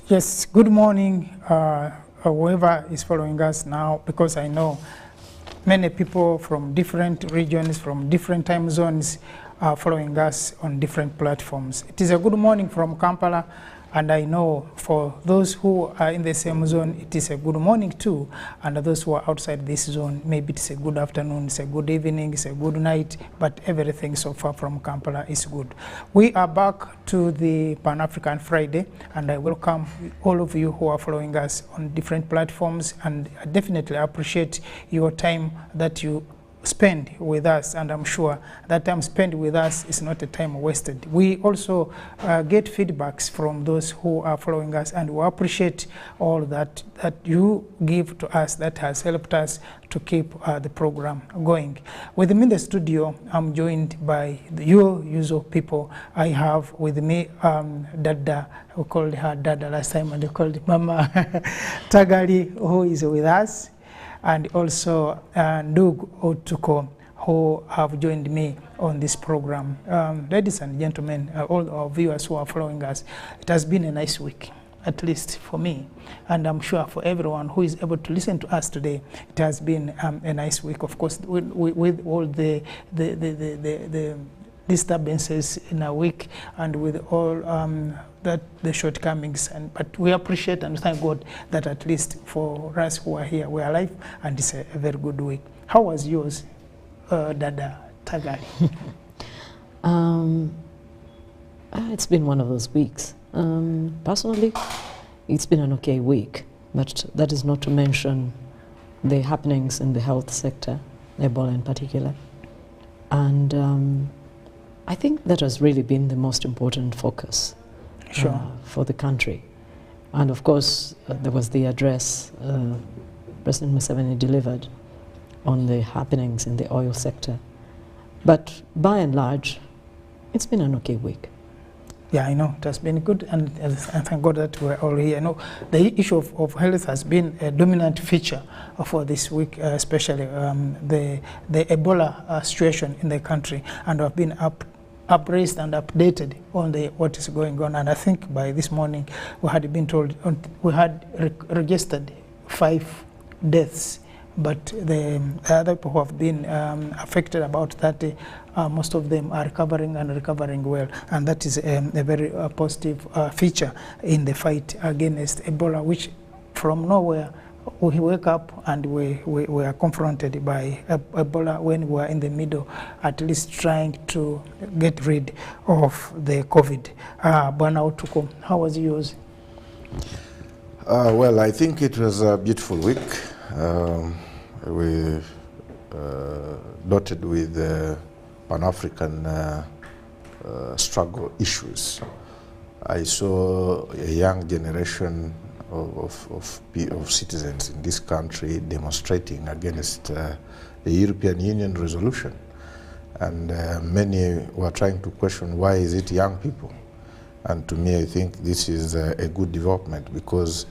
Yes, good morning, whoever is following us now, because I know many people from different regions, from different time zones are following us on different platforms. It is a good morning from Kampala, and I know for those who are in the same zone, it is a good morning too, and those who are outside this zone, maybe it's a good afternoon, it's a good evening, it's a good night, but everything so far from Kampala is good. We are back to the Pan-African Friday, and I welcome all of you who are following us on different platforms, and I definitely appreciate your time that you spend with us, and I'm sure that time spent with us is not a time wasted. We also get feedbacks from those who are following us, and we appreciate all that you give to us that has helped us to keep the program going. With me in the studio, I'm joined by your usual people. I have with me Dada, who called her Dada last time, and they called Mama Tagali, who is with us, and also Ndug Otuko, who have joined me on this program. Ladies and gentlemen, all our viewers who are following us, it has been a nice week, at least for me, and I'm sure for everyone who is able to listen to us today. It has been a nice week, of course, with all the disturbances in a week, and with all that the shortcomings, but we appreciate and thank God that at least for us who are here, we are alive, and it's a very good week. How was yours, Dada Tagali? It's been one of those weeks. Personally, it's been an okay week, but that is not to mention the happenings in the health sector, Ebola in particular, and I think that has really been the most important focus for the country. And of course, there was the address President Museveni delivered on the happenings in the oil sector. But by and large, it's been an okay week. Yeah, I know, it has been good, and thank God that we're all here. I know the issue of health has been a dominant feature for this week, especially the Ebola situation in the country, and I've been appraised and updated on what is going on, and I think by this morning we had been told we had registered 5 deaths, but the other people who have been affected, about 30, most of them are recovering and recovering well, and that is a very positive feature in the fight against Ebola, which from nowhere we wake up and we are confronted by Ebola when we are in the middle, at least trying to get rid of the COVID. Bwana Otuko, how was yours? Well, I think it was a beautiful week. We dotted with Pan-African struggle issues. I saw a young generation of citizens in this country demonstrating against the European Union resolution, and many were trying to question, why is it young people? And to me, I think this is a good development, because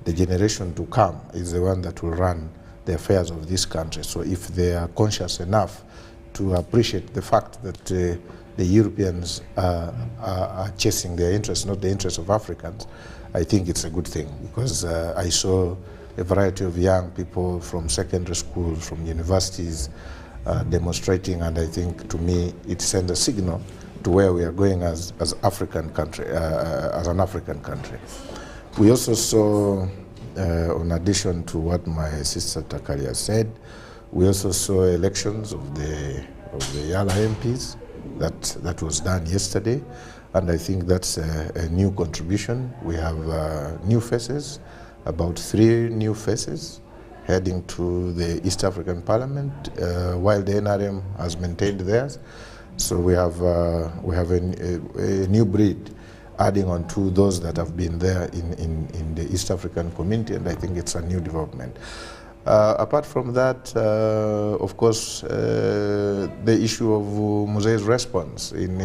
the generation to come is the one that will run the affairs of this country. So if they are conscious enough to appreciate the fact that the Europeans are chasing their interests, not the interests of Africans, I think it's a good thing, because I saw a variety of young people from secondary schools, from universities demonstrating, and I think, to me, it sends a signal to where we are going as African country, as an African country. We also saw, in addition to what my sister Takalia said, we also saw elections of the Yala MPs. That was done yesterday, and I think that's a new contribution. We have new faces, about 3 new faces heading to the East African Parliament, while the NRM has maintained theirs. So we have a new breed adding on to those that have been there in the East African community, and I think it's a new development. Apart from that, of course, the issue of Muzee's response in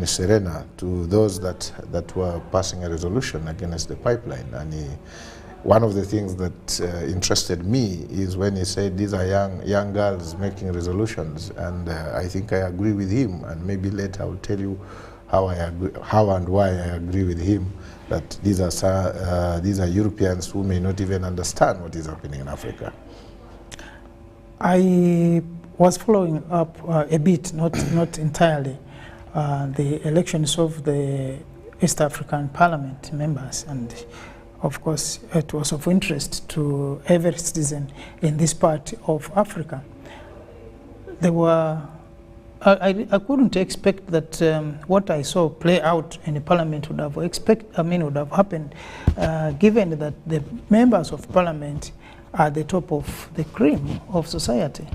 Serena to those that were passing a resolution against the pipeline, and one of the things that interested me is when he said these are young girls making resolutions, and I think I agree with him, and maybe later I will tell you how and why I agree with him that these are Europeans who may not even understand what is happening in Africa. I was following up a bit, not entirely, the elections of the East African Parliament members, and of course it was of interest to every citizen in this part of Africa. There were, I couldn't expect that what I saw play out in the Parliament would have happened, given that the members of Parliament are the top of the cream of society.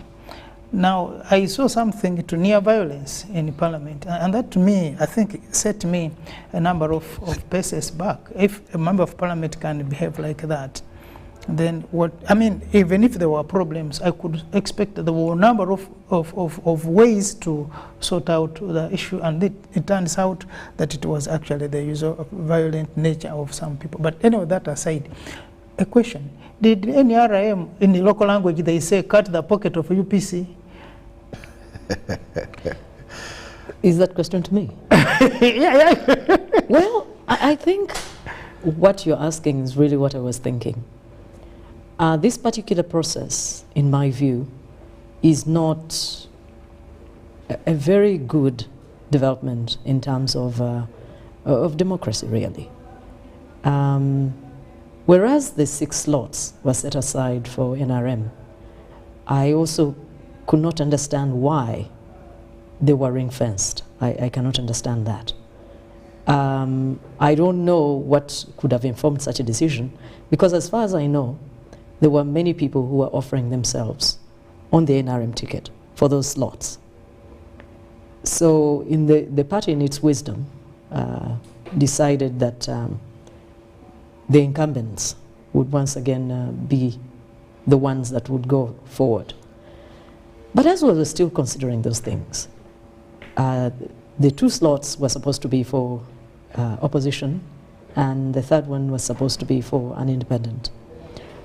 Now, I saw something to near violence in Parliament, and that to me, I think, set me a number of paces back. If a member of Parliament can behave like that, then what, I mean, even if there were problems, I could expect that there were a number of ways to sort out the issue, and it turns out that it was actually the usual violent nature of some people. But anyway, that aside, a question. Did any RM in the local language, they say, cut the pocket of UPC? Is that question to me? Yeah. Well, I think what you're asking is really what I was thinking. This particular process, in my view, is not a very good development in terms of democracy, really. Whereas the 6 slots were set aside for NRM, I also could not understand why they were ring-fenced. I cannot understand that. I don't know what could have informed such a decision, because as far as I know, there were many people who were offering themselves on the NRM ticket for those slots. So in the party, in its wisdom, decided that the incumbents would once again be the ones that would go forward. But as we were still considering those things, the 2 slots were supposed to be for opposition, and the 3rd one was supposed to be for an independent.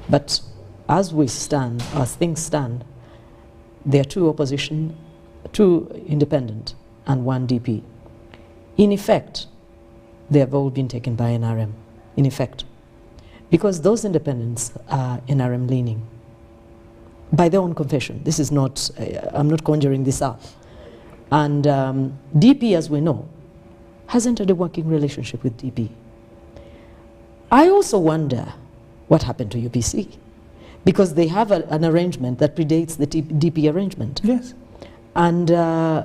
But as things stand, there are 2 opposition, 2 independent, and 1 DP. In effect, they have all been taken by NRM, in effect, because those independents are NRM leaning. By their own confession. This is not, I'm not conjuring this up. And DP, as we know, has entered a working relationship with DP. I also wonder what happened to UPC, because they have an arrangement that predates the DP arrangement. Yes. And I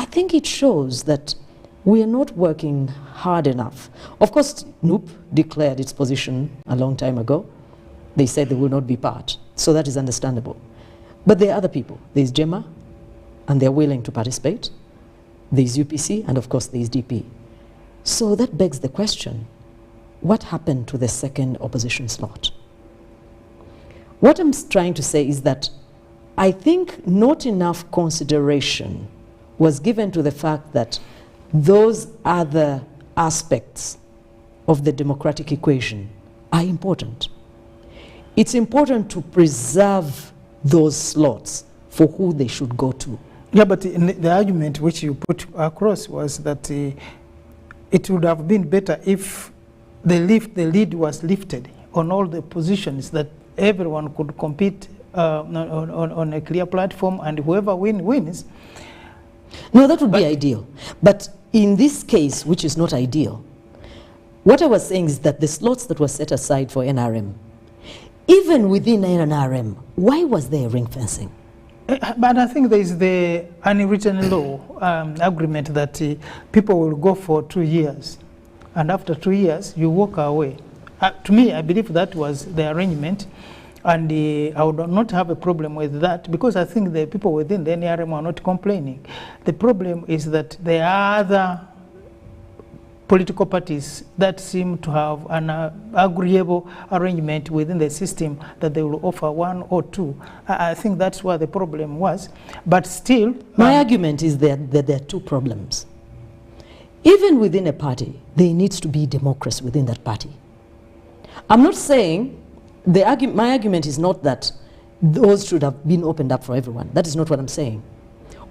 think it shows that we are not working hard enough. Of course, NUP declared its position a long time ago. They said they will not be part, so that is understandable. But there are other people. There's JEMA, and they're willing to participate. There's UPC, and of course there's DP. So that begs the question, what happened to the 2nd opposition slot? What I'm trying to say is that I think not enough consideration was given to the fact that those other aspects of the democratic equation are important. It's important to preserve those slots for who they should go to. Yeah, but the argument which you put across was that it would have been better if the lead was lifted on all the positions, that everyone could compete on a clear platform, and whoever wins. No, that would be ideal. But in this case, which is not ideal, what I was saying is that the slots that were set aside for NRM, even within NRM, why was there ring fencing? But I think there is the unwritten law agreement that people will go for 2 years, and after 2 years you walk away. To me, I believe that was the arrangement, and I would not have a problem with that, because I think the people within the NRM are not complaining. The problem is that there are other political parties that seem to have an agreeable arrangement within the system that they will offer 1 or 2. I think that's where the problem was. But still... My argument is that there are 2 problems. Even within a party, there needs to be democracy within that party. I'm not saying, my argument is not that those should have been opened up for everyone. That is not what I'm saying.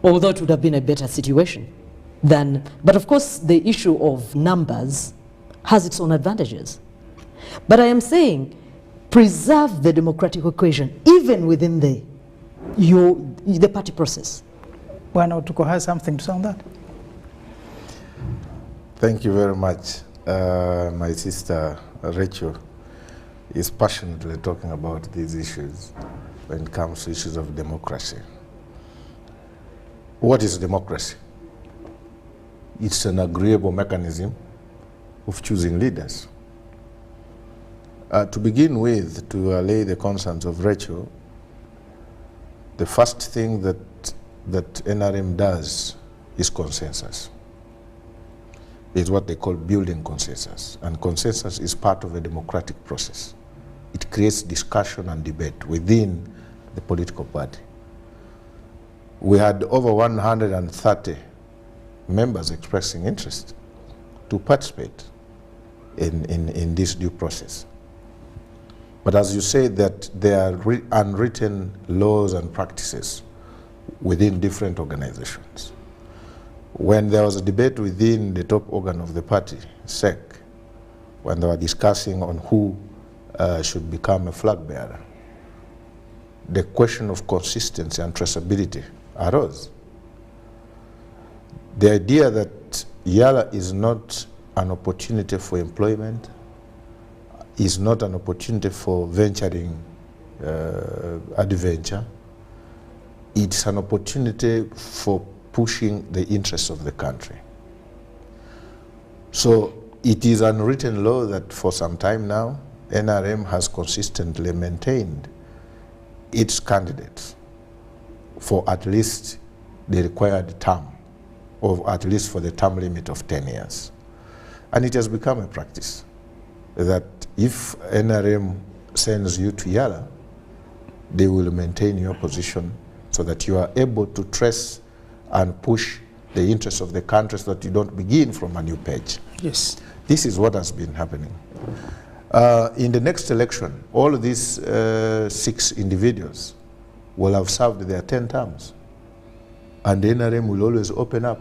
Although it would have been a better situation. than, but of course the issue of numbers has its own advantages. But I am saying, preserve the democratic equation even within the party process. Why not Tuko has something to say on that? Thank you very much. My sister Rachel is passionately talking about these issues when it comes to issues of democracy. What is democracy? It's an agreeable mechanism of choosing leaders. To begin with, to allay the concerns of Rachel, the first thing that NRM does is consensus. It's what they call building consensus, and consensus is part of a democratic process. It creates discussion and debate within the political party. We had over 130 members expressing interest to participate in this due process. But as you say, that there are unwritten laws and practices within different organizations. When there was a debate within the top organ of the party, SEC, when they were discussing on who should become a flag bearer, the question of consistency and traceability arose. The idea that Yala is not an opportunity for employment, is not an opportunity for venturing adventure, it's an opportunity for pushing the interests of the country. So it is unwritten law that for some time now, NRM has consistently maintained its candidates for at least the required term, or at least for the term limit of 10 years. And it has become a practice that if NRM sends you to Yala, they will maintain your position so that you are able to trace and push the interests of the country so that you don't begin from a new page. Yes. This is what has been happening. In the next election, all of these 6 individuals will have served their 10 terms. And the NRM will always open up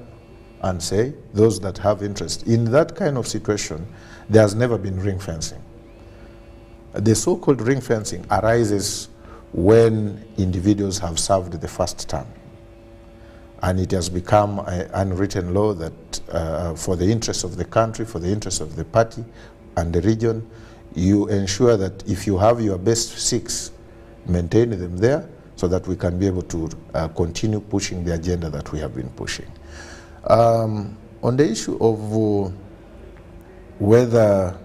and say, those that have interest. In that kind of situation, there has never been ring fencing. The so-called ring fencing arises when individuals have served the first term. And it has become an unwritten law that for the interests of the country, for the interests of the party and the region, you ensure that if you have your best 6, maintain them there so that we can be able to continue pushing the agenda that we have been pushing. On the issue of whether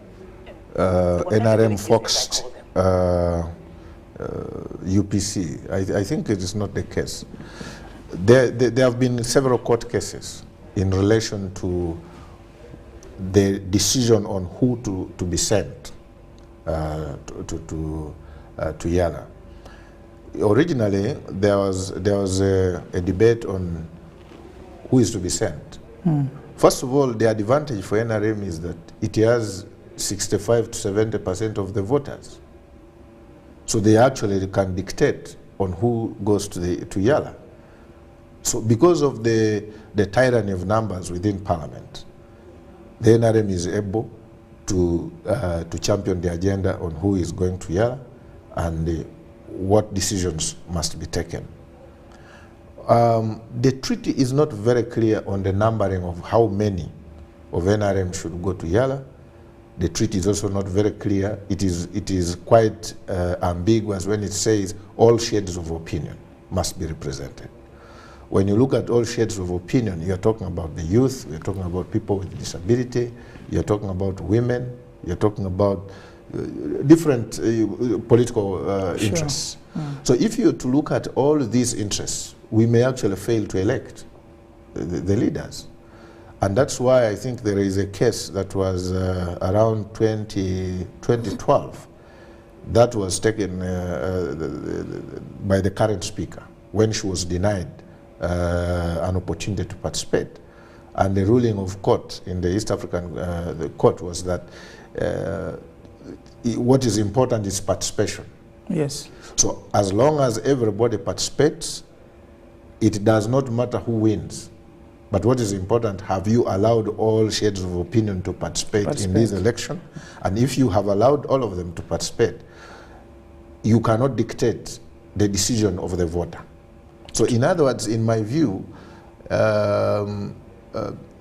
NRM foxed UPC, I think it is not the case. There have been several court cases in relation to the decision on who to be sent to Yala. Originally, there was a debate on who is to be sent. First of all, the advantage for NRM is that it has 65 to 70% of the voters. So they actually can dictate on who goes to Yala. So because of the tyranny of numbers within Parliament, the NRM is able to champion the agenda on who is going to Yala and what decisions must be taken. The treaty is not very clear on the numbering of how many of NRM should go to Yala. The treaty is also not very clear. It is quite ambiguous when it says all shades of opinion must be represented. When you look at all shades of opinion, you're talking about the youth, you're talking about people with disability, you're talking about women, you're talking about different political interests. So if you to look at all these interests, we may actually fail to elect the leaders. And that's why I think there is a case that was around 2012 that was taken by the current speaker when she was denied an opportunity to participate. And the ruling of court in the East African the court was that what is important is participation. Yes. So as long as everybody participates, it does not matter who wins. But what is important, have you allowed all shades of opinion to participate in this election? And if you have allowed all of them to participate, you cannot dictate the decision of the voter. So in other words, in my view,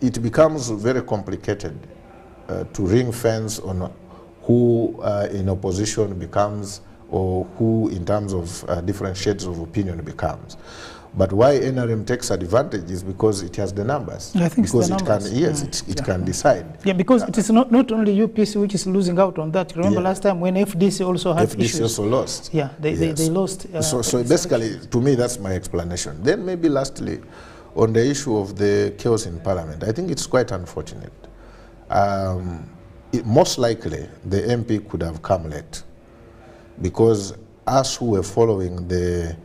it becomes very complicated to ring fence on who in opposition becomes, or who in terms of different shades of opinion becomes. But why NRM takes advantage is because it has the numbers. I think because it's the numbers. Can, yes, it can decide. Yeah, because it is not only UPC which is losing out on that. Remember last time when FDC also had issues. FDC also lost. Yeah, they lost. So basically, to me, that's my explanation. Then maybe lastly, on the issue of the chaos in Parliament, I think it's quite unfortunate. Most likely, the MP could have come late, because us who were following the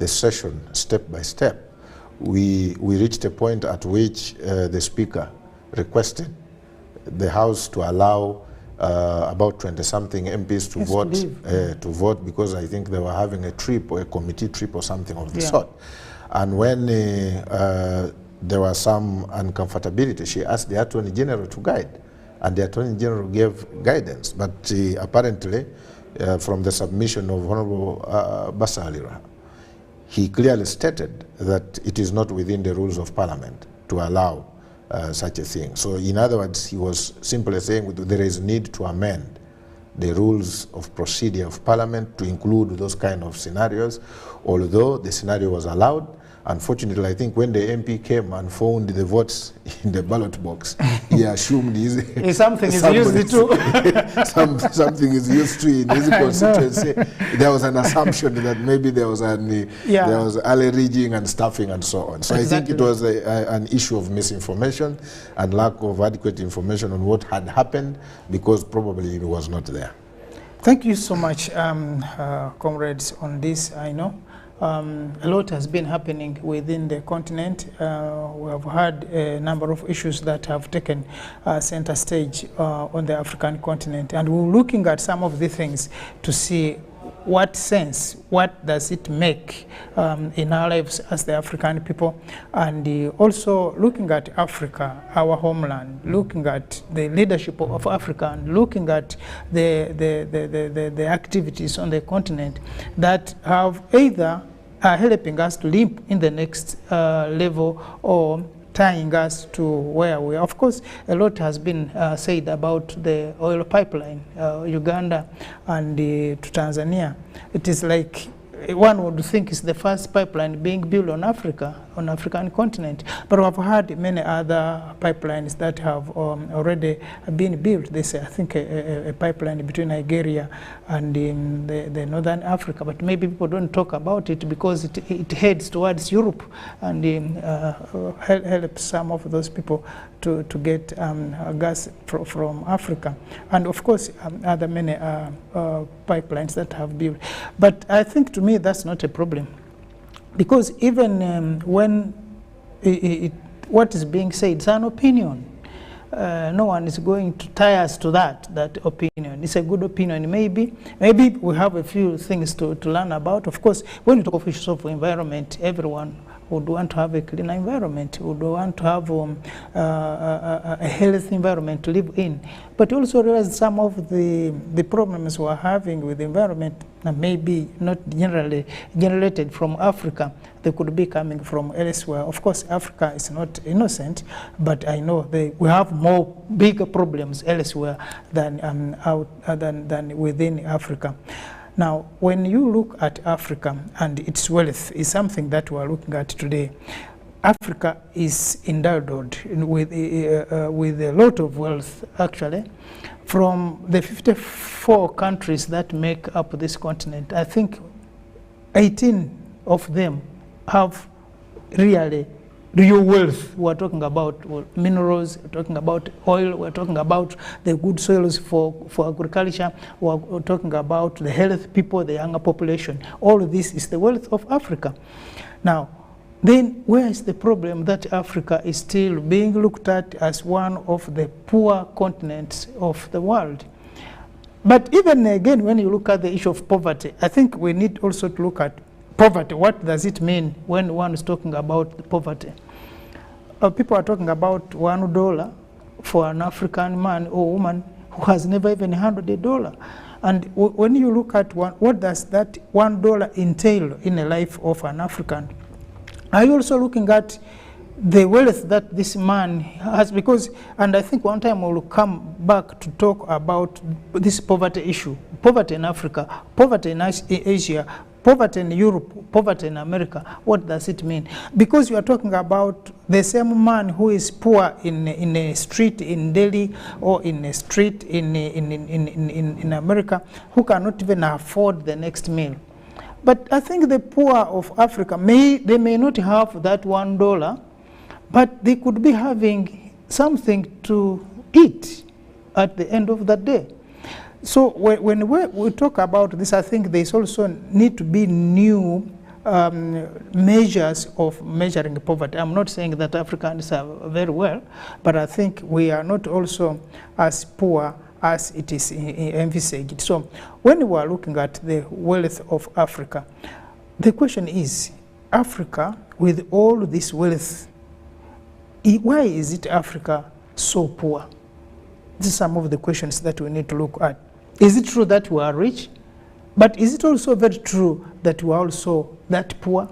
session step by step, we reached a point at which the Speaker requested the House to allow about 20-something MPs to vote, because I think they were having a trip or a committee trip or something of the sort. And when there was some uncomfortability, she asked the Attorney General to guide, and the Attorney General gave guidance. But apparently, from the submission of Honorable Basalira, he clearly stated that it is not within the rules of Parliament to allow such a thing. So in other words, he was simply saying there is need to amend the rules of procedure of Parliament to include those kind of scenarios, although the scenario was allowed. Unfortunately, I think when the MP came and found the votes in the ballot box, he assumed something is used to. something is used to in his constituency. There was an assumption that maybe there was there was early rigging and stuffing and so on. So I think it was an issue of misinformation and lack of adequate information on what had happened, because probably it was not there. Thank you so much, comrades, on this. I know a lot has been happening within the continent. We have had a number of issues that have taken center stage on the African continent, and we're looking at some of the things to see what sense, what does it make in our lives as the African people, and also looking at Africa, our homeland, looking at the leadership of Africa, and looking at the activities on the continent that have either helping us to limp in the next level or tying us to where we are. Of course, a lot has been said about the oil pipeline, Uganda and to Tanzania. It is like one would think it's the first pipeline being built on Africa, on the African continent. But we have had many other pipelines that have already been built. There's, I think, a pipeline between Nigeria and the Northern Africa. But maybe people don't talk about it because it heads towards Europe and helps some of those people to get gas from Africa. And of course, other many pipelines that have built. But I think, to me, that's not a problem, because even when what is being said is an opinion. No one is going to tie us to that opinion. It's a good opinion. Maybe we have a few things to learn about. Of course, when you talk of issues of environment, everyone would want to have a cleaner environment, would want to have a healthy environment to live in. But you also realize some of the problems we're having with the environment maybe not generally generated from Africa. They could be coming from elsewhere. Of course, Africa is not innocent, but I know we have more bigger problems elsewhere than than within Africa. Now, when you look at Africa and its wealth is something that we are looking at today. Africa is endowed with a lot of wealth, actually. From the 54 countries that make up this continent, I think 18 of them have real wealth. We're talking about minerals, we're talking about oil, we're talking about the good soils for agriculture, we're talking about the healthy people, the younger population. All of this is the wealth of Africa. Now, then where is the problem that Africa is still being looked at as one of the poor continents of the world? But even again, when you look at the issue of poverty, I think we need also to look at poverty. What does it mean when one is talking about poverty? people are talking about $1 for an African man or woman who has never even handled $1. And when you look at what does that $1 entail in the life of an African? Are you also looking at the wealth that this man has? Because, and I think one time we'll come back to talk about this poverty issue. Poverty in Africa, poverty in Asia, poverty in Europe, poverty in America. What does it mean? Because you are talking about the same man who is poor in a street in Delhi or in a street in America, who cannot even afford the next meal. But I think the poor of Africa, they may not have that $1, but they could be having something to eat at the end of the day. So when we talk about this, I think there's also need to be new measures of measuring poverty. I'm not saying that Africans are very well, but I think we are not also as poor as it is envisaged. So when we are looking at the wealth of Africa, the question is, Africa, with all this wealth, why is it Africa so poor? These are some of the questions that we need to look at. Is it true that we are rich? But is it also very true that we are also that poor?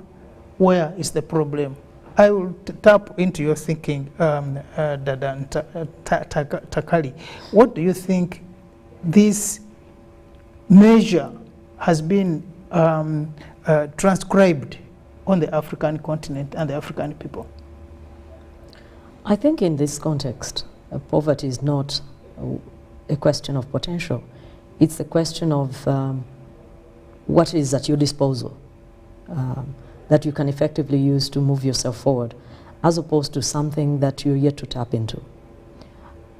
Where is the problem? I will tap into your thinking, Dada and Takali. What do you think this measure has been transcribed on the African continent and the African people? I think in this context, poverty is not a question of potential. It's a question of what is at your disposal that you can effectively use to move yourself forward, as opposed to something that you're yet to tap into.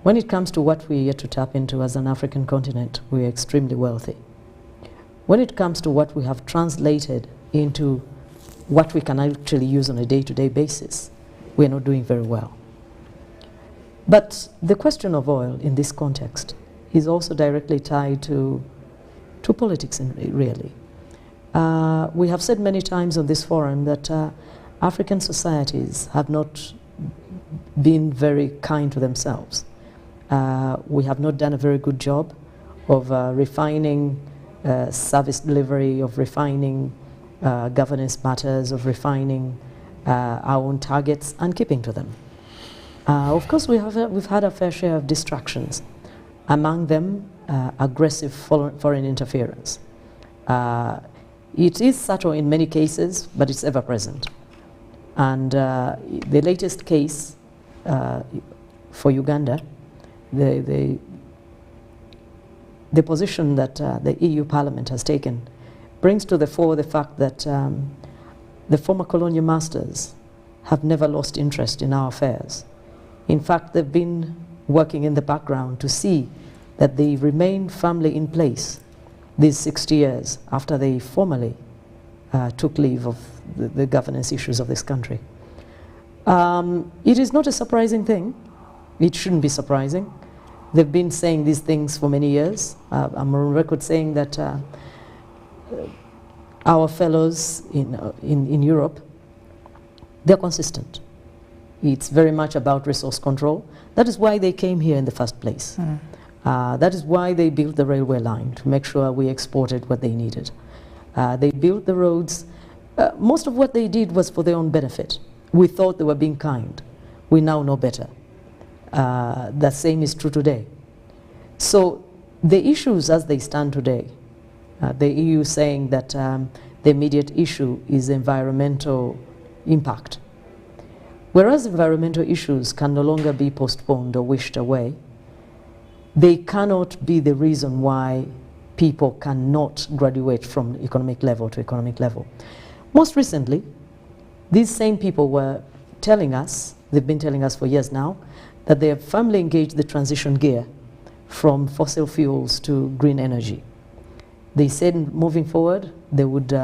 When it comes to what we're yet to tap into as an African continent, we're extremely wealthy. When it comes to what we have translated into what we can actually use on a day-to-day basis, we're not doing very well. But the question of oil in this context is also directly tied to politics, really. We have said many times on this forum that African societies have not been very kind to themselves. We have not done a very good job of refining service delivery, of refining governance matters, of refining our own targets and keeping to them. Of course, we've had a fair share of distractions, among them aggressive foreign interference. It is subtle in many cases, but it's ever present. And the latest case for Uganda, the position that the EU Parliament has taken brings to the fore the fact that the former colonial masters have never lost interest in our affairs. In fact, they've been working in the background to see that they remain firmly in place these 60 years after they formally took leave of the governance issues of this country. It is not a surprising thing. It shouldn't be surprising. They've been saying these things for many years. I'm on record saying that our fellows in Europe, they're consistent. It's very much about resource control. That is why they came here in the first place. That is why they built the railway line, to make sure we exported what they needed. They built the roads. Most of what they did was for their own benefit. We thought they were being kind. We now know better. The same is true today. So the issues as they stand today, the EU saying that the immediate issue is environmental impact. Whereas environmental issues can no longer be postponed or wished away, they cannot be the reason why people cannot graduate from economic level to economic level. Most recently, these same people were telling us, they've been telling us for years now, that they have firmly engaged the transition gear from fossil fuels to green energy. They said moving forward, they would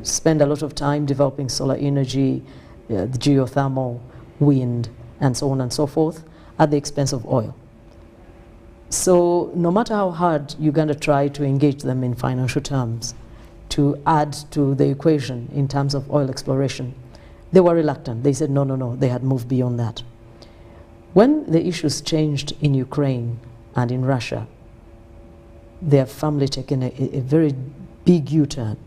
spend a lot of time developing solar energy, the geothermal, wind, and so on and so forth, at the expense of oil. So no matter how hard Uganda tried to engage them in financial terms to add to the equation in terms of oil exploration, They were reluctant. They said, no, no, no. They had moved beyond that. When the issues changed in Ukraine and in Russia, their family taken a very big U-turn.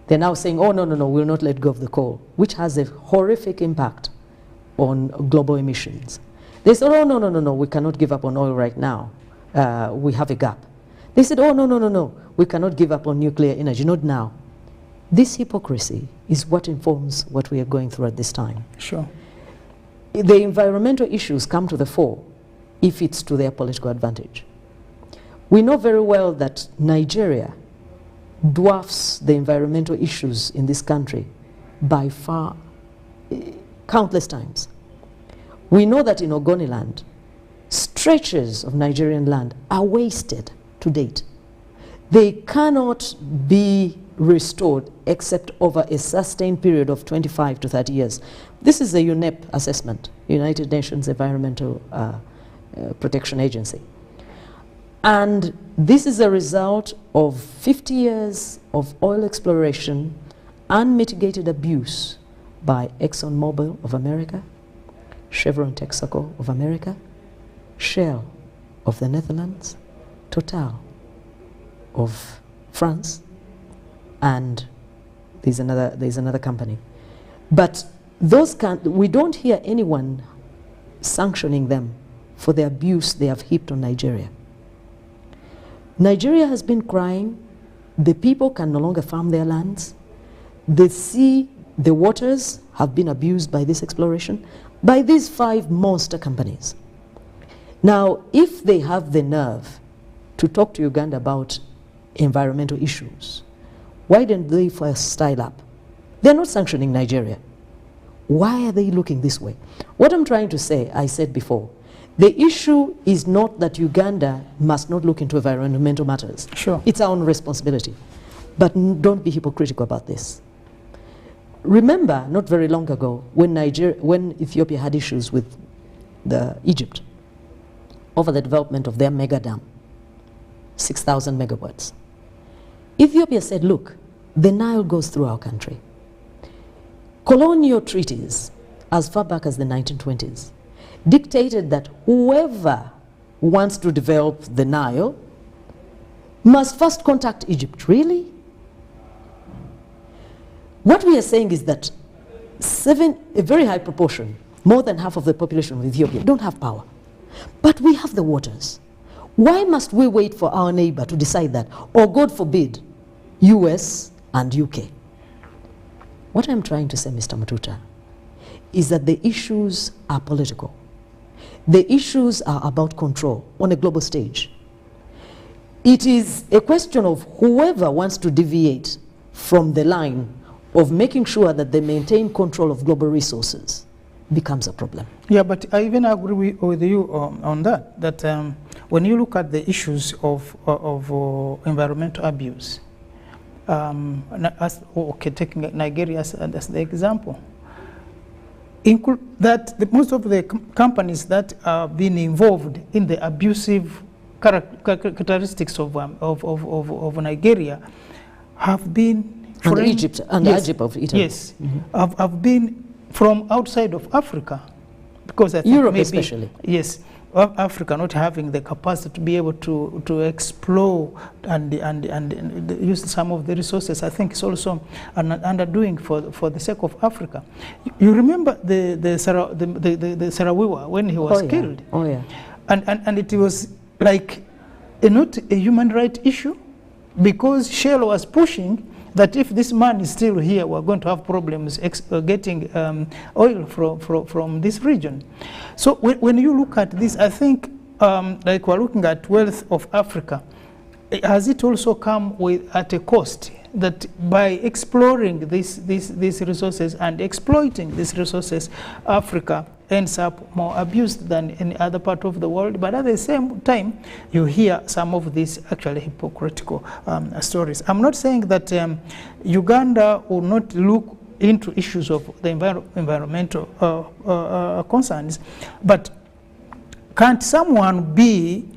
They're now saying, oh, no, no, no, we'll not let go of the coal, which has a horrific impact on global emissions. They said, oh, no, no, no, no, we cannot give up on oil right now. We have a gap. They said, oh, no, no, no, no, we cannot give up on nuclear energy, not now. This hypocrisy is what informs what we are going through at this time. Sure. The environmental issues come to the fore if it's to their political advantage. We know very well that Nigeria dwarfs the environmental issues in this country by far, countless times. We know that in Ogoniland, stretches of Nigerian land are wasted to date. They cannot be restored except over a sustained period of 25 to 30 years. This is the UNEP assessment, United Nations Environmental Protection Agency. And this is a result of 50 years of oil exploration, unmitigated abuse by ExxonMobil of America, Chevron Texaco of America, Shell of the Netherlands, Total of France, and there's another company. But those we don't hear anyone sanctioning them for the abuse they have heaped on Nigeria. Nigeria has been crying. The people can no longer farm their lands. The sea, the waters have been abused by this exploration, by these 5 monster companies. Now, if they have the nerve to talk to Uganda about environmental issues, why don't they first style up? They're not sanctioning Nigeria. Why are they looking this way? What I'm trying to say, I said before, the issue is not that Uganda must not look into environmental matters. Sure. It's our own responsibility. But don't be hypocritical about this. Remember, not very long ago, when Ethiopia had issues with Egypt over the development of their mega dam, 6,000 megawatts. Ethiopia said, look, the Nile goes through our country. Colonial treaties, as far back as the 1920s, dictated that whoever wants to develop the Nile must first contact Egypt. Really? What we are saying is that a very high proportion, more than half of the population of Ethiopia, don't have power. But we have the waters. Why must we wait for our neighbor to decide that? Or, God forbid, US and UK. What I'm trying to say, Mr. Matuta, is that the issues are political. The issues are about control on a global stage. It is a question of whoever wants to deviate from the line of making sure that they maintain control of global resources becomes a problem. Yeah, but I even agree with you on that when you look at the issues of environmental abuse, taking Nigeria as the example, most of the companies that have been involved in the abusive characteristics of Nigeria have been and Egypt and yes, Egypt of Italy. Yes, have been from outside of Africa, because I think Europe maybe, especially. Yes, Africa not having the capacity to be able to explore and use some of the resources. I think it's also an underdoing for the sake of Africa. You remember the Sarawiwa when he was killed? Oh yeah. And it was like not a human rights issue, because Shell was pushing that if this man is still here, we're going to have problems getting oil from this region. So when you look at this, I think like we're looking at wealth of Africa, has it also come at a cost? That by exploring these resources and exploiting these resources, Africa ends up more abused than any other part of the world. But at the same time, you hear some of these actually hypocritical stories. I'm not saying that Uganda will not look into issues of the environmental concerns, but can't someone be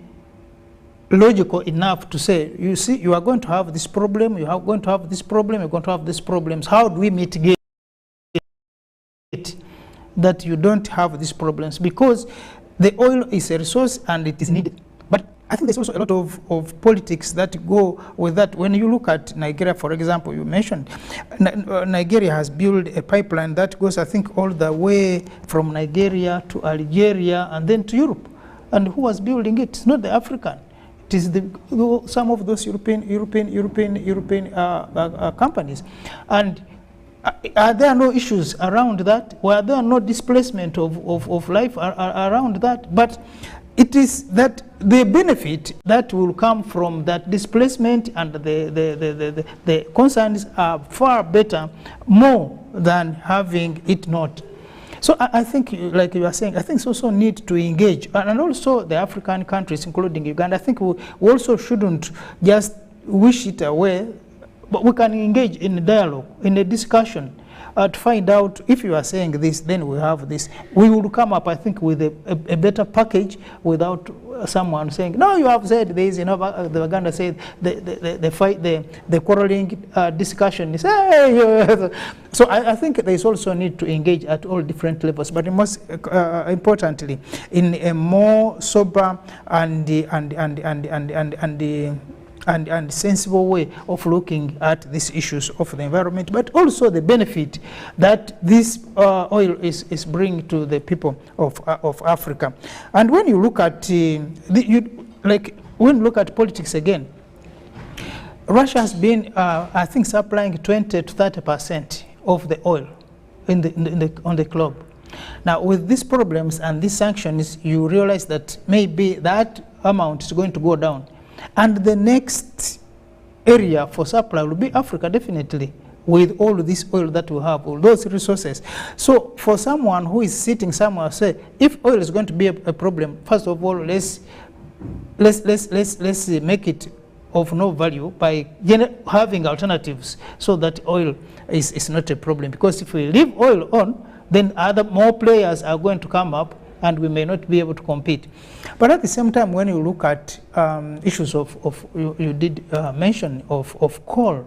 logical enough to say, you see, you are going to have this problem, you are going to have this problem, you're going to have these problems. How do we mitigate that you don't have these problems, because the oil is a resource and it is needed. But I think there's also a lot of politics that go with that. When you look at Nigeria, for example, you mentioned Nigeria has built a pipeline that goes, I think, all the way from Nigeria to Algeria and then to Europe. And who was building it? It's not the African. It is some of those European companies. And are there no issues around that? Were there no displacement of life around that? But it is that the benefit that will come from that displacement and the concerns are far better, more than having it not. So I think, like you are saying, I think it's also need to engage, and also the African countries, including Uganda. I think we also shouldn't just wish it away, but we can engage in a dialogue, in a discussion, to find out if you are saying this, then we have this. We will come up, I think, with a better package without someone saying, no, you have said this, you know, the Uganda said the fight, the quarreling discussion is, hey. So I think there is also need to engage at all different levels, but most importantly, in a more sober and sensible way of looking at these issues of the environment, but also the benefit that this oil is bringing to the people of Africa. And when you look at when you look at politics again, Russia has been, I think, supplying 20 to 30% of the oil on the globe. Now, with these problems and these sanctions, you realize that maybe that amount is going to go down. And the next area for supply will be Africa, definitely, with all this oil that we have, all those resources. So for someone who is sitting somewhere, say, if oil is going to be a problem, first of all, let's make it of no value by having alternatives, so that oil is not a problem. Because if we leave oil on, then more players are going to come up, and we may not be able to compete. But at the same time, when you look at issues you did mention of coal,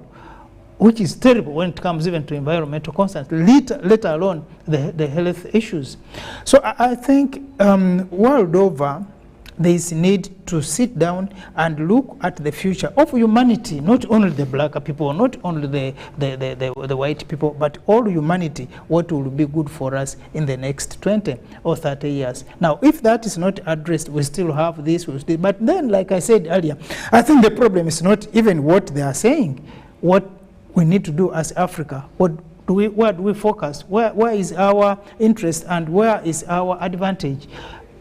which is terrible when it comes even to environmental concerns, let alone the health issues. So I think world over, there is need to sit down and look at the future of humanity, not only the black people, not only the white people, but all humanity, what will be good for us in the next 20 or 30 years. Now, if that is not addressed, we still have this, but then, like I said earlier, I think the problem is not even what they are saying, what we need to do as Africa, where do we focus, where is our interest, and where is our advantage?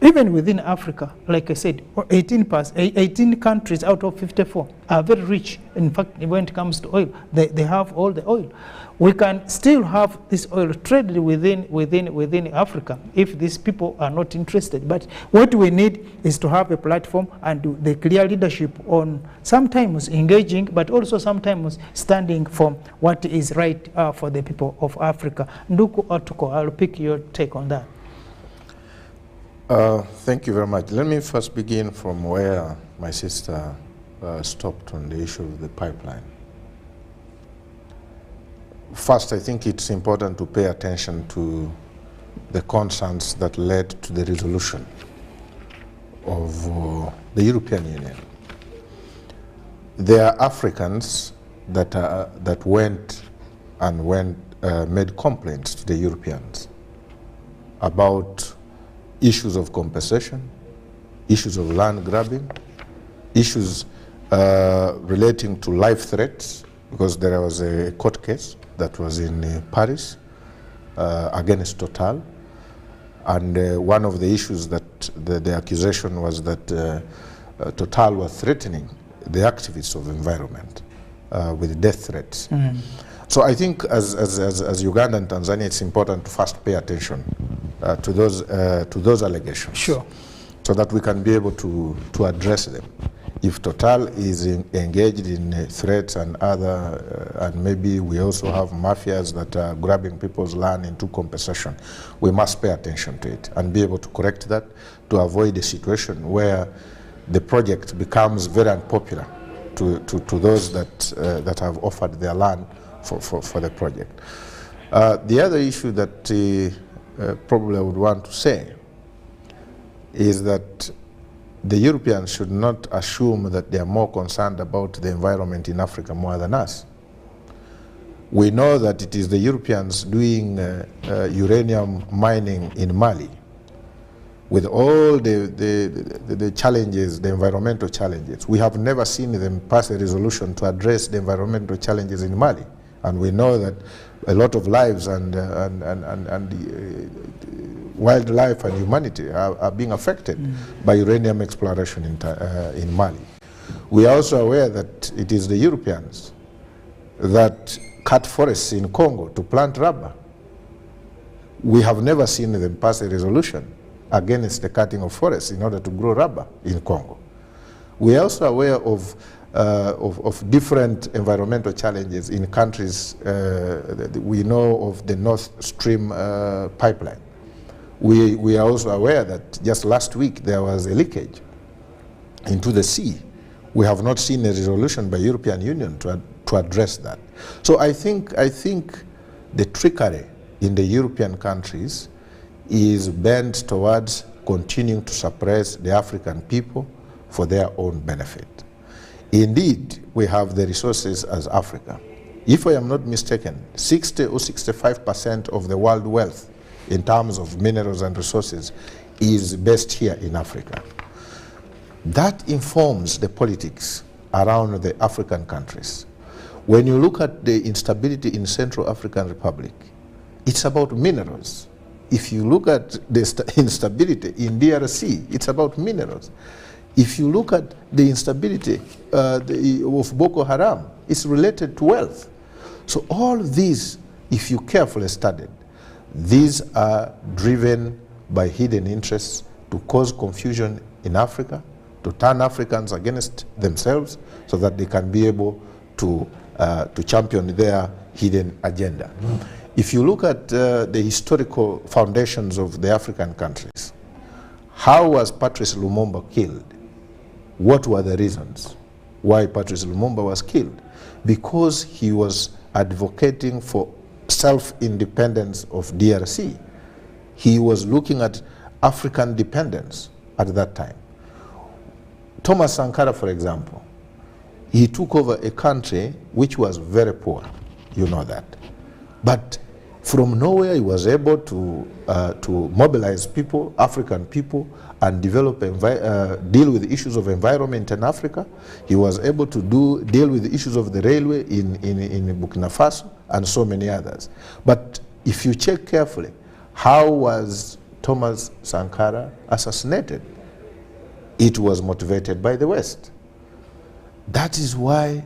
Even within Africa, like I said, 18 countries out of 54 are very rich. In fact, when it comes to oil, they have all the oil. We can still have this oil traded within Africa if these people are not interested. But what we need is to have a platform and the clear leadership on sometimes engaging, but also sometimes standing for what is right for the people of Africa. Nduku Otuko, I'll pick your take on that. Thank you very much. Let me first begin from where my sister stopped on the issue of the pipeline. First, I think it's important to pay attention to the concerns that led to the resolution of the European Union. There are Africans that went and made complaints to the Europeans about issues of compensation, issues of land grabbing, issues relating to life threats, because there was a court case that was in Paris against Total. And one of the issues that the accusation was that Total was threatening the activists of environment with death threats. Mm-hmm. So I think as Uganda and Tanzania, it's important to first pay attention to those allegations. Sure. So that we can be able to address them. If Total is engaged in threats and other, and maybe we also have mafias that are grabbing people's land into compensation, we must pay attention to it and be able to correct that to avoid a situation where the project becomes very unpopular to those that have offered their land for the project. The other issue that probably I would want to say is that the Europeans should not assume that they are more concerned about the environment in Africa more than us. We know that it is the Europeans doing uranium mining in Mali with all the challenges, the environmental challenges. We have never seen them pass a resolution to address the environmental challenges in Mali. And we know that a lot of lives and wildlife and humanity are being affected by uranium exploration in Mali. We are also aware that it is the Europeans that cut forests in Congo to plant rubber. We have never seen them pass a resolution against the cutting of forests in order to grow rubber in Congo. We are also aware of different environmental challenges in countries. We know of the North Stream pipeline. We are also aware that just last week there was a leakage into the sea. We have not seen a resolution by European Union to address that. So I think the trickery in the European countries is bent towards continuing to suppress the African people for their own benefit. Indeed, we have the resources as Africa. If I am not mistaken, 60 or 65% of the world wealth in terms of minerals and resources is based here in Africa. That informs the politics around the African countries. When you look at the instability in Central African Republic, it's about minerals. If you look at the instability in DRC, it's about minerals. If you look at the instability of Boko Haram, it's related to wealth. So all these, if you carefully study, these are driven by hidden interests to cause confusion in Africa, to turn Africans against themselves so that they can be able to champion their hidden agenda. If you look at the historical foundations of the African countries, how was Patrice Lumumba killed? What were the reasons why Patrice Lumumba was killed? Because he was advocating for self-independence of DRC. He was looking at African dependence at that time. Thomas Sankara, for example, he took over a country which was very poor, you know that. But from nowhere, he was able to mobilize people, African people, and develop, deal with the issues of environment in Africa. He was able to deal with the issues of the railway in Burkina Faso and so many others. But if you check carefully, how was Thomas Sankara assassinated? It was motivated by the West. That is why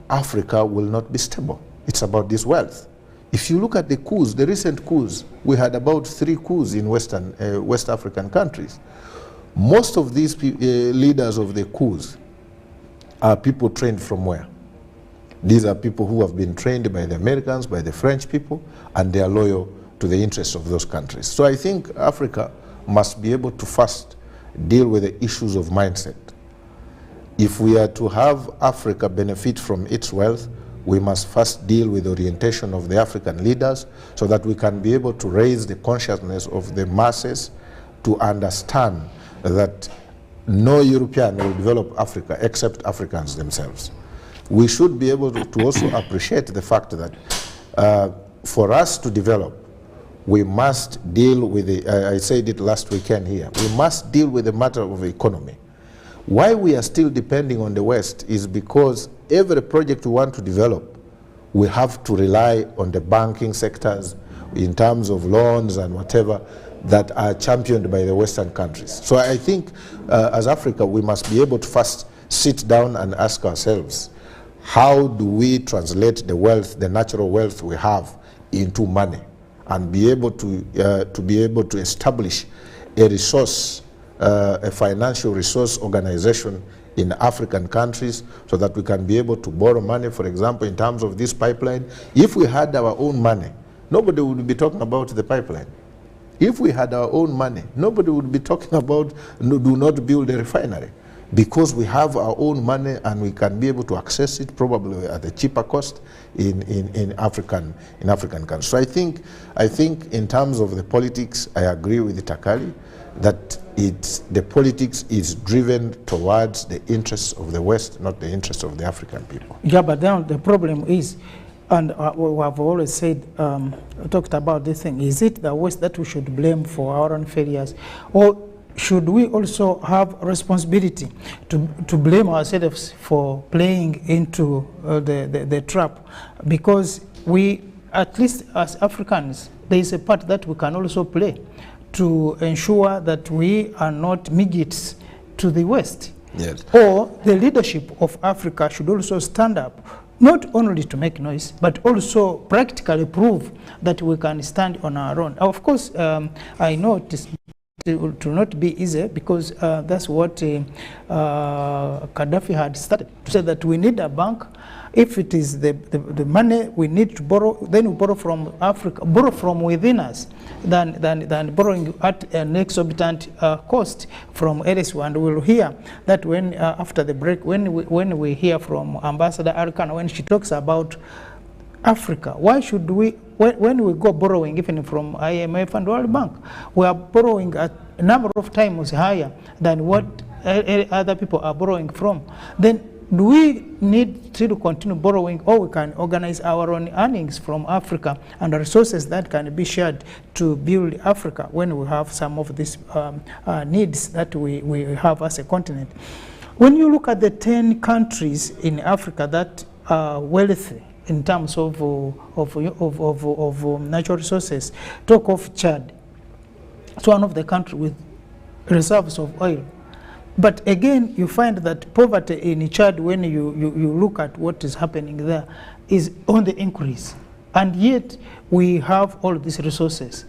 Africa will not be stable. It's about this wealth. If you look at the coups, the recent coups, we had about 3 coups in West African countries. Most of these leaders of the coups are people trained from where? These are people who have been trained by the Americans, by the French people, and they are loyal to the interests of those countries. So I think Africa must be able to first deal with the issues of mindset. If we are to have Africa benefit from its wealth, we must first deal with the orientation of the African leaders so that we can be able to raise the consciousness of the masses to understand that no European will develop Africa except Africans themselves. We should be able to also appreciate the fact that for us to develop, we must deal with the, I said it last weekend here, we must deal with the matter of the economy. Why we are still depending on the West is because every project we want to develop, we have to rely on the banking sectors in terms of loans and whatever that are championed by the Western countries. So I think as Africa, we must be able to first sit down and ask ourselves, how do we translate the wealth, the natural wealth we have into money and be able to establish a resource, a financial resource organization in African countries so that we can be able to borrow money, for example, in terms of this pipeline. If we had our own money, nobody would be talking about the pipeline. If we had our own money, nobody would be talking about do not build a refinery. because we have our own money and we can be able to access it probably at a cheaper cost in African countries. So I think in terms of the politics, I agree with Takali that the politics is driven towards the interests of the West, not the interests of the African people. Yeah, but then the problem is, and we have always said, talked about this thing, is it the West that we should blame for our own failures, or should we also have responsibility to blame ourselves for playing into the trap? Because we, at least as Africans, there is a part that we can also play to ensure that we are not midgets to the West. Yes. Or the leadership of Africa should also stand up, not only to make noise, but also practically prove that we can stand on our own. Of course, I know it will not be easy, because that's what Gaddafi had started to say, that we need a bank. If it is the money we need to borrow, then we borrow from Africa, borrow from within us, than borrowing at an exorbitant cost from elsewhere. And we'll hear that when after the break, when we hear from Ambassador Arkan, when she talks about Africa, why should we, when we go borrowing even from IMF and World Bank, we are borrowing at a number of times higher than what other people are borrowing from. Then do we need to continue borrowing, or we can organize our own earnings from Africa and the resources that can be shared to build Africa when we have some of these needs that we have as a continent? When you look at the 10 countries in Africa that are wealthy in terms of natural resources, talk of Chad. It's one of the countries with reserves of oil. But again, you find that poverty in Chad, when you look at what is happening there, is on the increase. And yet, we have all these resources.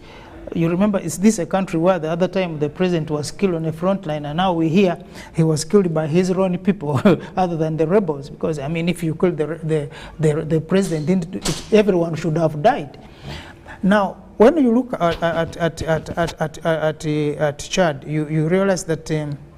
You remember, is this a country where the other time the president was killed on the front line, and now we hear he was killed by his own people other than the rebels? Because, I mean, if you kill the president, everyone should have died. Now, when you look at Chad, you realize that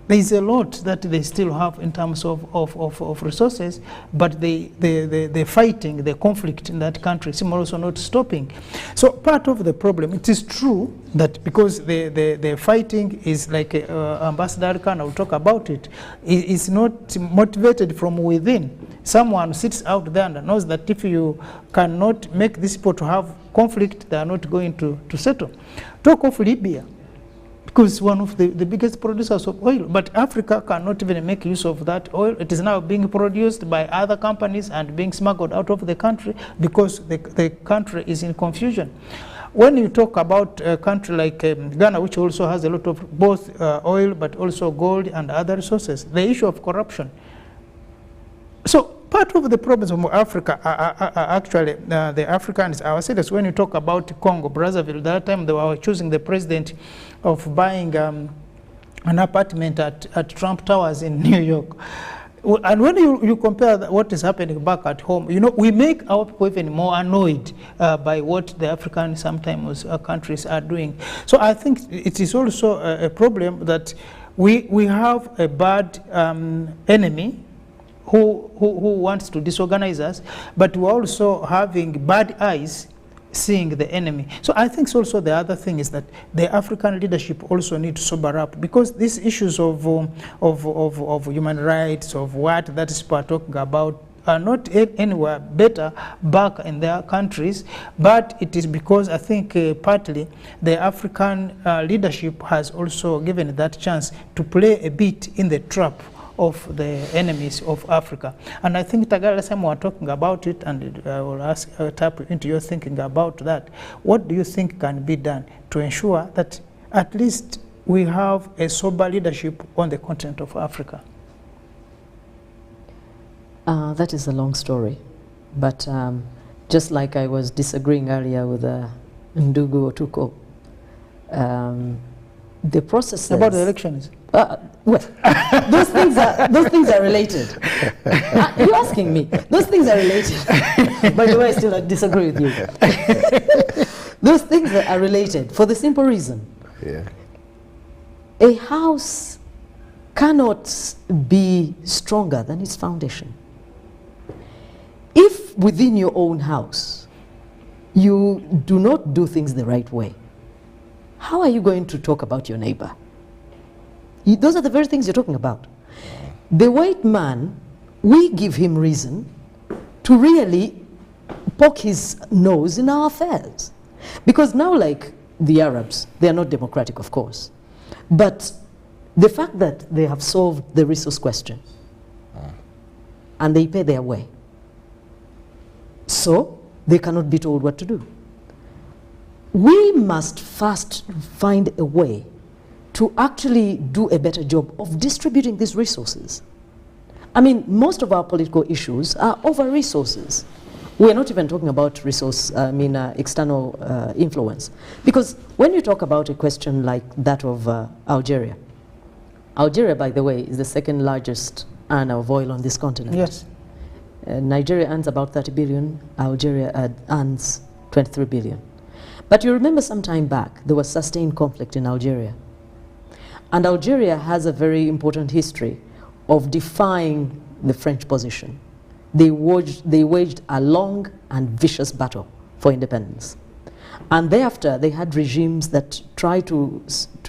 there is a lot that they still have in terms of resources, but the fighting, the conflict in that country seems also not stopping. So part of the problem, it is true that because the fighting is like Ambassador Khan will talk about it, is not motivated from within. Someone sits out there and knows that if you cannot make these people to have conflict, they are not going to settle. Talk of Libya, because one of the biggest producers of oil, but Africa cannot even make use of that oil. It is now being produced by other companies and being smuggled out of the country because the country is in confusion. When you talk about a country like Ghana, which also has a lot of both oil but also gold and other resources, the issue of corruption. So part of the problems of Africa are actually the Africans ourselves. When you talk about Congo, Brazzaville, that time they were choosing the president of buying an apartment at Trump Towers in New York. And when you compare what is happening back at home, you know, we make our people even more annoyed by what the African sometimes countries are doing. So I think it is also a problem that we have a bad enemy who wants to disorganize us, but we're also having bad eyes seeing the enemy. So I think also the other thing is that the African leadership also needs to sober up, because these issues of human rights, of what that is people are talking about, are not anywhere better back in their countries, but it is because I think partly the African leadership has also given that chance to play a bit in the trap of the enemies of Africa. And I think Tagala Sam were talking about it, and I will tap into your thinking about that. What do you think can be done to ensure that at least we have a sober leadership on the continent of Africa? That is a long story, but just like I was disagreeing earlier with Ndugu Otuko, the process about the elections. Well, those things are related. You're asking me. Those things are related. By the way, I still disagree with you. Those things are related for the simple reason. Yeah. A house cannot be stronger than its foundation. If within your own house you do not do things the right way, how are you going to talk about your neighbor? Those are the very things you're talking about. The white man, we give him reason to really poke his nose in our affairs. Because now, like the Arabs, they are not democratic, of course. But the fact that they have solved the resource question and they pay their way, so they cannot be told what to do. We must first find a way to actually do a better job of distributing these resources. I mean, most of our political issues are over resources. We're not even talking about external influence. Because when you talk about a question like that of Algeria, Algeria, by the way, is the second largest earner of oil on this continent. Yes. Nigeria earns about 30 billion, Algeria earns 23 billion. But you remember some time back, there was sustained conflict in Algeria. And Algeria has a very important history of defying the French position. They waged a long and vicious battle for independence. And thereafter, they had regimes that tried to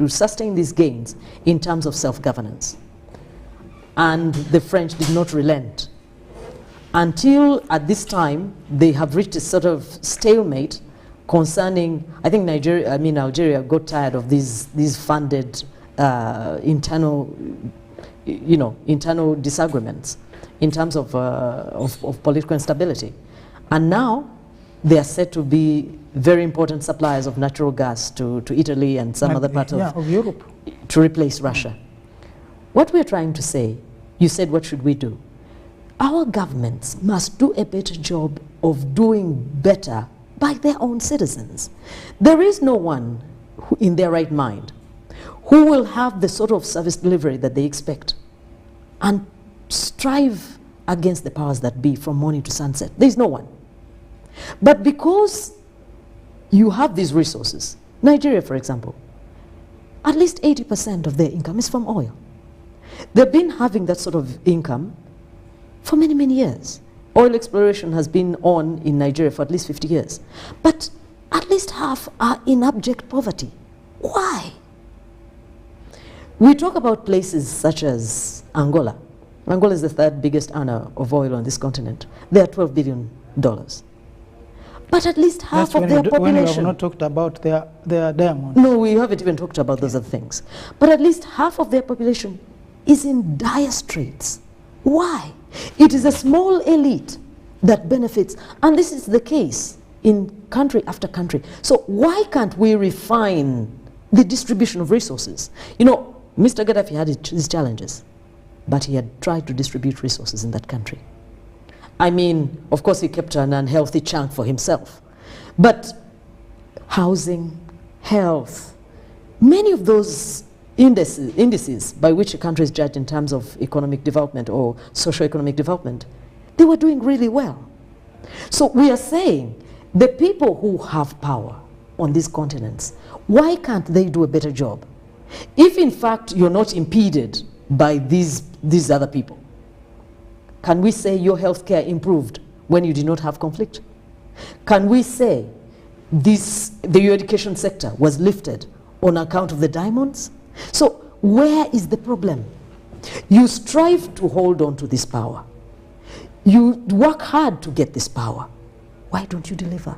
sustain these gains in terms of self-governance. And the French did not relent. Until at this time, they have reached a sort of stalemate concerning, I think Algeria got tired of these funded internal disagreements in terms of political instability. And now they are said to be very important suppliers of natural gas to Italy and some other part of Europe to replace Russia. What we're trying to say, you said, what should we do? Our governments must do a better job of doing better by their own citizens. There is no one who, in their right mind, who will have the sort of service delivery that they expect and strive against the powers that be from morning to sunset. There is no one. But because you have these resources, Nigeria, for example, at least 80% of their income is from oil. They've been having that sort of income for many, many years. Oil exploration has been on in Nigeria for at least 50 years. But at least half are in abject poverty. Why? We talk about places such as Angola. Angola is the third biggest earner of oil on this continent. They are $12 billion. But at least half of their population... When we have not talked about their diamonds. No, we haven't even talked about those other things. But at least half of their population is in dire straits. Why? It is a small elite that benefits. And this is the case in country after country. So why can't we refine the distribution of resources? You know, Mr. Gaddafi had his challenges, but he had tried to distribute resources in that country. I mean, of course, he kept an unhealthy chunk for himself. But housing, health, many of those indices by which a country is judged in terms of economic development or socio-economic development, they were doing really well. So we are saying the people who have power on these continents, why can't they do a better job? If in fact you're not impeded by these other people, can we say your healthcare improved when you did not have conflict? Can we say your education sector was lifted on account of the diamonds? So where is the problem? You strive to hold on to this power. You work hard to get this power. Why don't you deliver?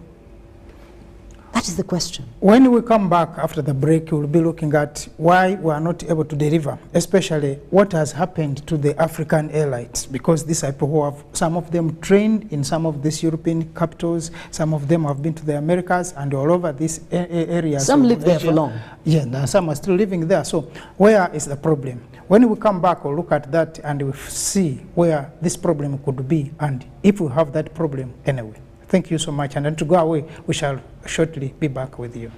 That is the question. When we come back after the break, we'll be looking at why we are not able to deliver, especially what has happened to the African elites, because these people who have, some of them trained in some of these European capitals, some of them have been to the Americas and all over these areas. Some live there for long. Yeah, some are still living there. So where is the problem? When we come back, we'll look at that and we'll see where this problem could be and if we have that problem anyway. Thank you so much. And then to go away, we shall shortly be back with you.